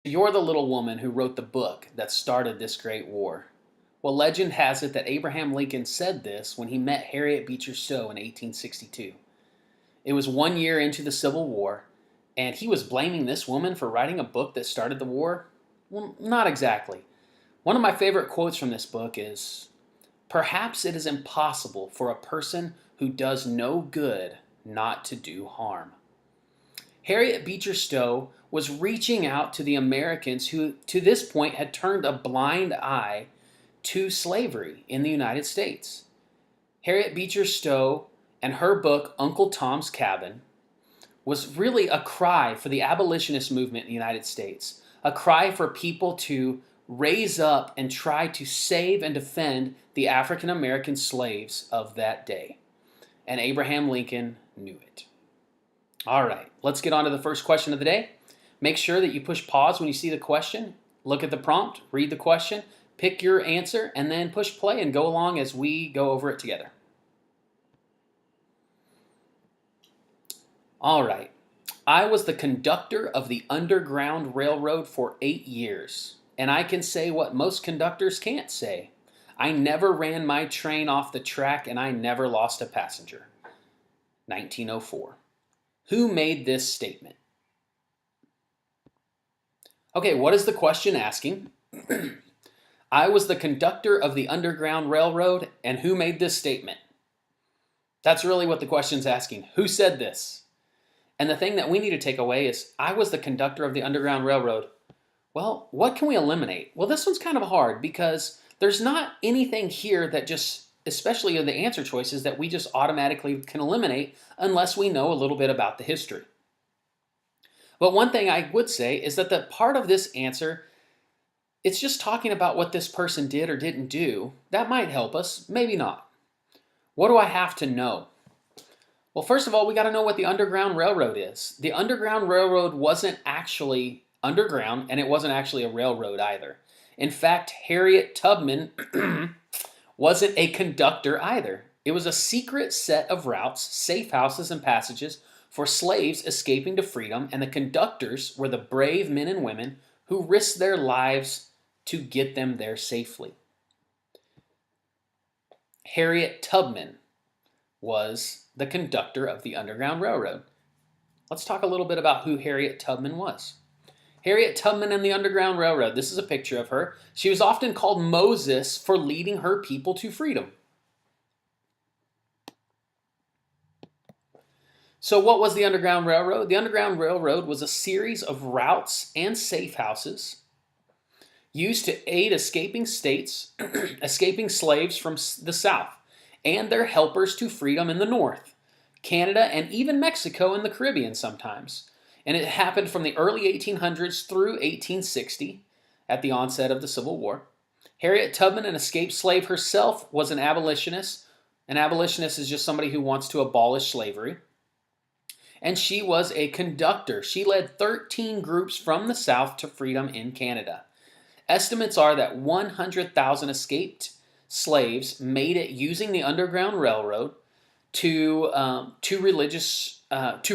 You're the little woman who wrote the book that started this great war. Well, legend has it that Abraham Lincoln said this when he met Harriet Beecher Stowe in 1862. It was 1 year into the Civil War, and he was blaming this woman for writing a book that started the war? Well, not exactly. One of my favorite quotes from this book is, "Perhaps it is impossible for a person who does no good not to do harm." Harriet Beecher Stowe was reaching out to the Americans who, to this point, had turned a blind eye to slavery in the United States. Harriet Beecher Stowe and her book, Uncle Tom's Cabin, was really a cry for the abolitionist movement in the United States, a cry for people to raise up and try to save and defend the African American slaves of that day. And Abraham Lincoln knew it. All right, let's get on to the first question of the day. Make sure that you push pause when you see the question, look at the prompt, read the question, pick your answer, and then push play and go along as we go over it together. All right. I was the conductor of the Underground Railroad for 8 years, and I can say what most conductors can't say. I never ran my train off the track, and I never lost a passenger. 1904. Who made this statement? Okay, what is the question asking? I was the conductor of the Underground Railroad, and who made this statement? That's really what the question's asking. Who said this? And the thing that we need to take away is, I was the conductor of the Underground Railroad. Well, what can we eliminate? Well, this one's kind of hard because there's not anything here that just, especially in the answer choices, that we just automatically can eliminate unless we know a little bit about the history. But one thing I would say is that the part of this answer, it's just talking about what this person did or didn't do. That might help us, maybe not. What do I have to know? Well, first of all, we got to know what the Underground Railroad is. The Underground Railroad wasn't actually underground, and it wasn't actually a railroad either. In fact, Harriet Tubman wasn't a conductor either. It was a secret set of routes, safe houses, and passages for slaves escaping to freedom, and the conductors were the brave men and women who risked their lives to get them there safely. Harriet Tubman was the conductor of the Underground Railroad. Let's talk a little bit about who Harriet Tubman was. Harriet Tubman and the Underground Railroad. This is a picture of her. She was often called Moses for leading her people to freedom. So what was the Underground Railroad? The Underground Railroad was a series of routes and safe houses used to aid escaping slaves from the South and their helpers to freedom in the North, Canada, and even Mexico and the Caribbean sometimes. And it happened from the early 1800s through 1860 at the onset of the Civil War. Harriet Tubman, an escaped slave herself, was an abolitionist. An abolitionist is just somebody who wants to abolish slavery. And she was a conductor. She led 13 groups from the South to freedom in Canada. Estimates are that 100,000 escaped slaves made it using the Underground Railroad to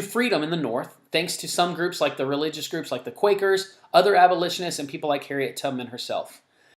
freedom in the North, thanks to some groups like the religious groups like the Quakers, other abolitionists, and people like Harriet Tubman herself.